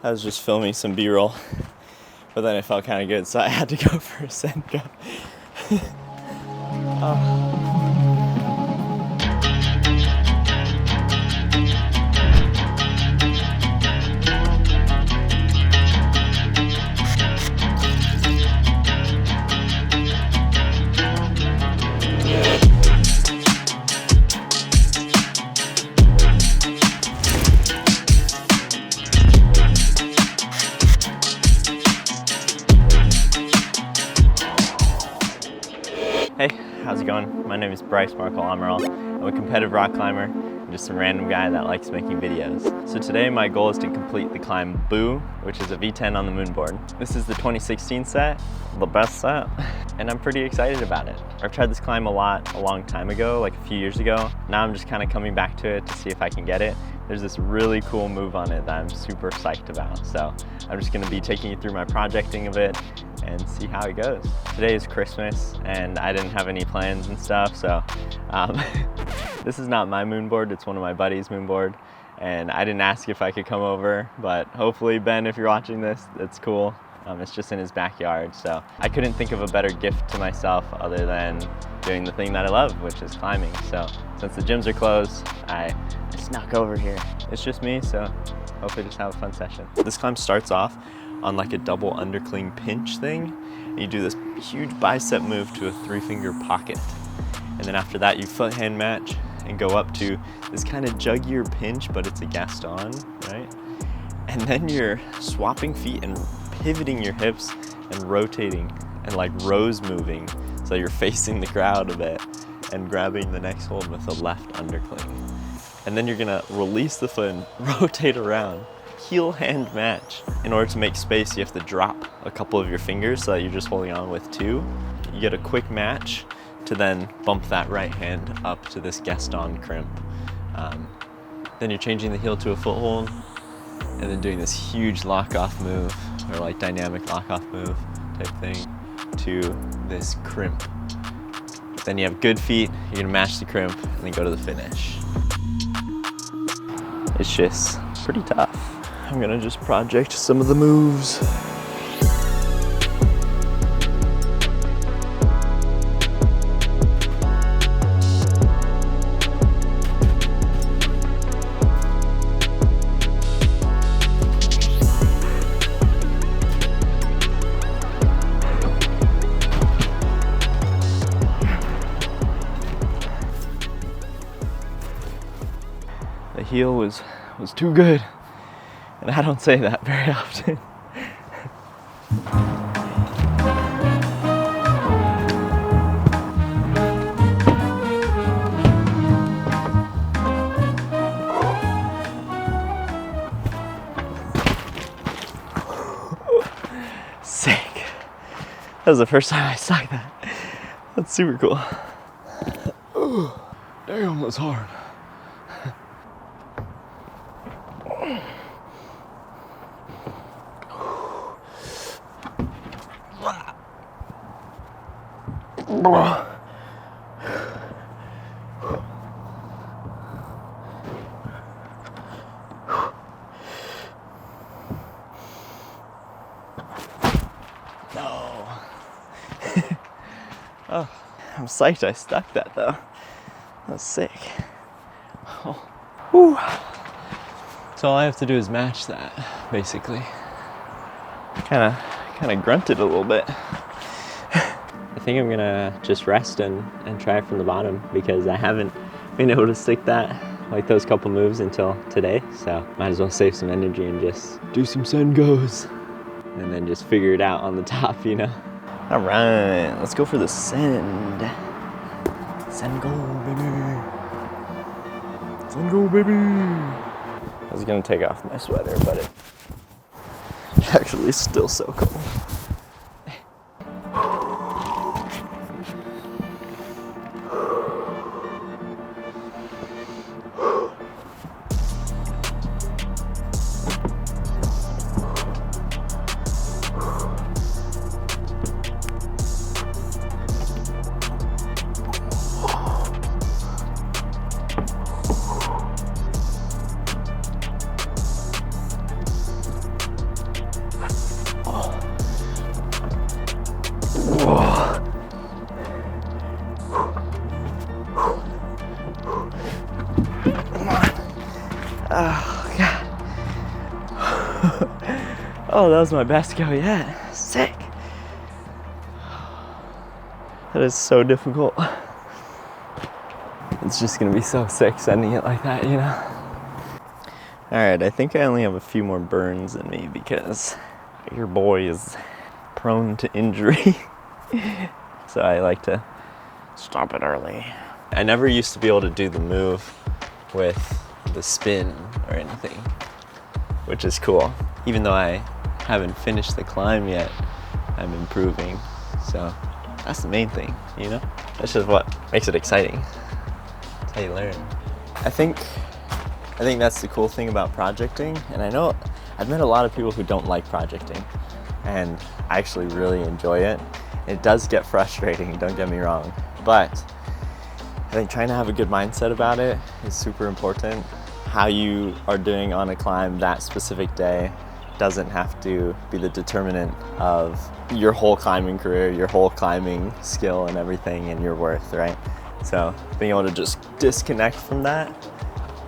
I was just filming some B-roll, but then it felt kind of good, so I had to go for a send go. Hey, how's it going? My name is Bryce Markle-Amaral. I'm a competitive rock climber and just a random guy that likes making videos. So today my goal is to complete the climb Boo, which is a V10 on the Moonboard. This is the 2016 set, the best set, and I'm pretty excited about it. I've tried this climb a long time ago, like a few years ago. Now I'm just kind of coming back to it to see if I can get it. There's this really cool move on it that I'm super psyched about. So I'm just gonna be taking you through my projecting of it and see how it goes. Today is Christmas and I didn't have any plans and stuff, so this is not my moonboard, it's one of my buddies' moonboard, and I didn't ask if I could come over, but hopefully Ben, if you're watching this, it's cool. It's just in his backyard, so I couldn't think of a better gift to myself other than doing the thing that I love, which is climbing. So since the gyms are closed, I snuck over here. It's just me, so hopefully just have a fun session. This climb starts off on like a double undercling pinch thing. And you do this huge bicep move to a 3-finger pocket. And then after that, you foot hand match and go up to this kind of juggier pinch, but it's a Gaston, right? And then you're swapping feet and pivoting your hips and rotating and like rose moving. So you're facing the crowd a bit and grabbing the next hold with a left undercling. And then you're gonna release the foot and rotate around. Heel hand match. In order to make space, you have to drop a couple of your fingers so that you're just holding on with 2. You get a quick match to then bump that right hand up to this Gaston crimp. Then you're changing the heel to a foothold and then doing this huge lock-off move, or like dynamic lock-off move type thing, to this crimp. Then you have good feet, you're gonna match the crimp and then go to the finish. It's just pretty tough. I'm gonna just project some of the moves. The heel was too good. And I don't say that very often. Sick. That was the first time I stuck that. That's super cool. Damn, that's hard. No. Oh, I'm psyched I stuck that though. That's sick. Oh. Whew. So all I have to do is match that, basically. Kind of grunted a little bit. I think I'm gonna just rest and try it from the bottom because I haven't been able to stick that, like those couple moves until today. So might as well save some energy and just do some send goes and then just figure it out on the top, you know? All right, let's go for the send. Send go, baby. Send go, baby. I was gonna take off my sweater, but it's actually still so cold. Oh, that was my best go yet. Sick. That is so difficult. It's just gonna be so sick sending it like that, you know? All right, I think I only have a few more burns in me because your boy is prone to injury. So I like to stop it early. I never used to be able to do the move with the spin or anything, which is cool. Even though I haven't finished the climb yet, I'm improving. So that's the main thing, you know? That's just what makes it exciting. That's how you learn. I think that's the cool thing about projecting. And I know I've met a lot of people who don't like projecting, and I actually really enjoy it. It does get frustrating, don't get me wrong, but I think trying to have a good mindset about it is super important. How you are doing on a climb that specific day doesn't have to be the determinant of your whole climbing career, your whole climbing skill and everything and your worth, right? So being able to just disconnect from that,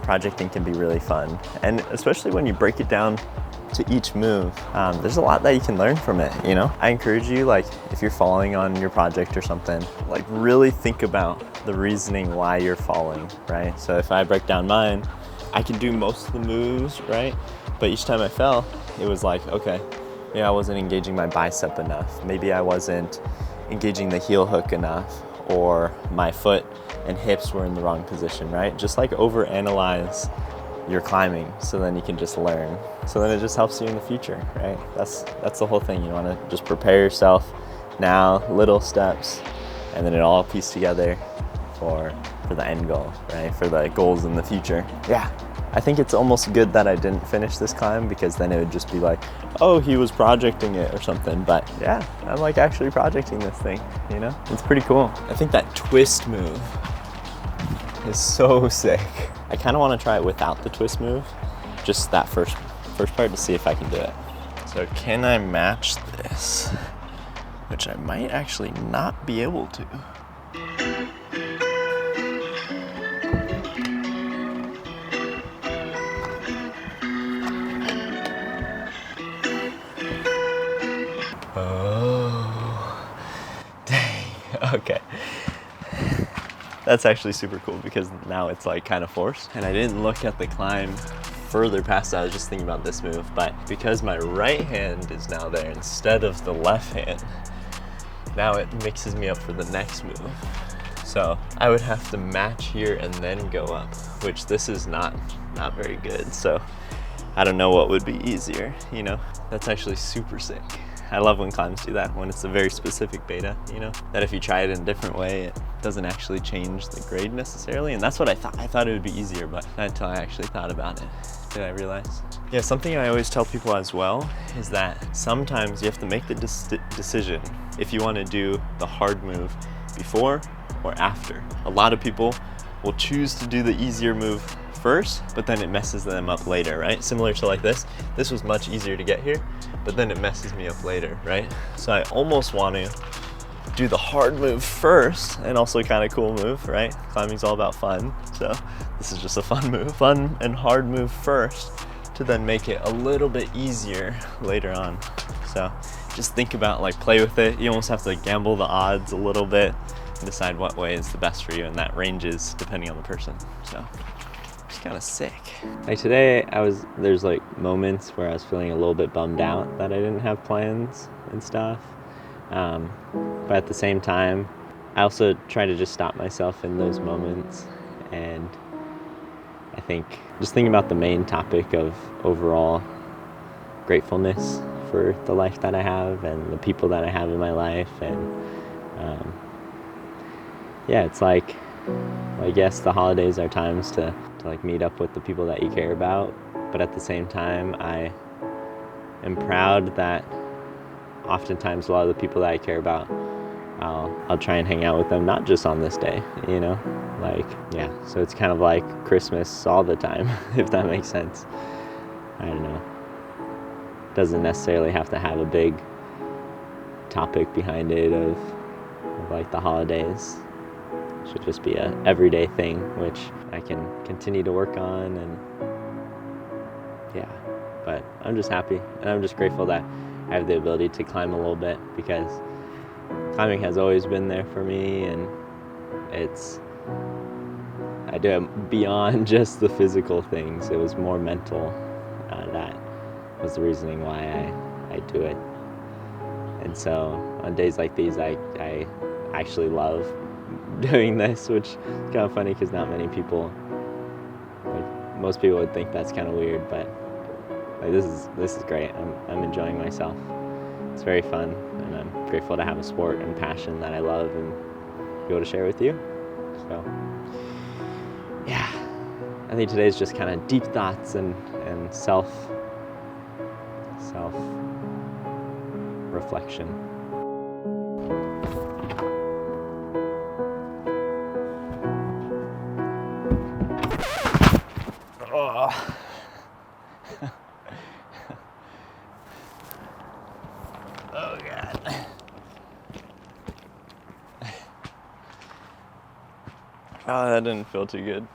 projecting can be really fun. And especially when you break it down to each move, there's a lot that you can learn from it, you know? I encourage you, like, if you're falling on your project or something, like really think about the reasoning why you're falling, right? So if I break down mine, I can do most of the moves, right? But each time I fell, it was like, okay, maybe I wasn't engaging my bicep enough. Maybe I wasn't engaging the heel hook enough, or my foot and hips were in the wrong position, right? Just like overanalyze your climbing, so then you can just learn. So then it just helps you in the future, right? That's the whole thing. You want to just prepare yourself now, little steps, and then it all piece together for the end goal, right? For the goals in the future. Yeah, I think it's almost good that I didn't finish this climb, because then it would just be like, oh, he was projecting it or something. But yeah, I'm like actually projecting this thing, you know? It's pretty cool. I think that twist move is so sick. I kind of want to try it without the twist move, just that first part, to see if I can do it. So can I match this? Which I might actually not be able to. Oh, dang, okay. That's actually super cool, because now it's like kind of forced. And I didn't look at the climb further past that. I was just thinking about this move, but because my right hand is now there instead of the left hand, now it mixes me up for the next move. So I would have to match here and then go up, which this is not very good. So I don't know what would be easier, you know? That's actually super sick. I love when climbs do that, when it's a very specific beta, you know? That if you try it in a different way, it doesn't actually change the grade necessarily. And that's what I thought. I thought it would be easier, but not until I actually thought about it did I realize. Yeah, something I always tell people as well is that sometimes you have to make the decision if you want to do the hard move before or after. A lot of people will choose to do the easier move first, but then it messes them up later, right? Similar to like this. This was much easier to get here, but then it messes me up later, right? So I almost want to do the hard move first, and also kind of cool move, right? Climbing's all about fun, so this is just a fun move. Fun and hard move first, to then make it a little bit easier later on. So just think about, like, play with it. You almost have to gamble the odds a little bit and decide what way is the best for you, and that ranges depending on the person. So it's kind of sick. Like today, there's like moments where I was feeling a little bit bummed out that I didn't have plans and stuff. But at the same time, I also try to just stop myself in those moments. And I think just thinking about the main topic of overall gratefulness for the life that I have and the people that I have in my life. And yeah, it's like, I guess the holidays are times to like meet up with the people that you care about. But at the same time, I am proud that oftentimes a lot of the people that I care about, I'll try and hang out with them, not just on this day, you know? Like, yeah, so it's kind of like Christmas all the time, if that makes sense. I don't know. Doesn't necessarily have to have a big topic behind it of like the holidays. It should just be a everyday thing, which I can continue to work on, and yeah, But I'm just happy, and I'm just grateful that I have the ability to climb a little bit, because climbing has always been there for me, and I do it beyond just the physical things. It was more mental. That was the reasoning why I do it. And so on days like these, I actually love doing this, which is kind of funny because not many people, like most people would think that's kind of weird, but like this is great. I'm enjoying myself. It's very fun, and I'm grateful to have a sport and passion that I love and be able to share with you. So yeah, I think today's just kind of deep thoughts and self reflection. Oh. Oh God. Oh, that didn't feel too good.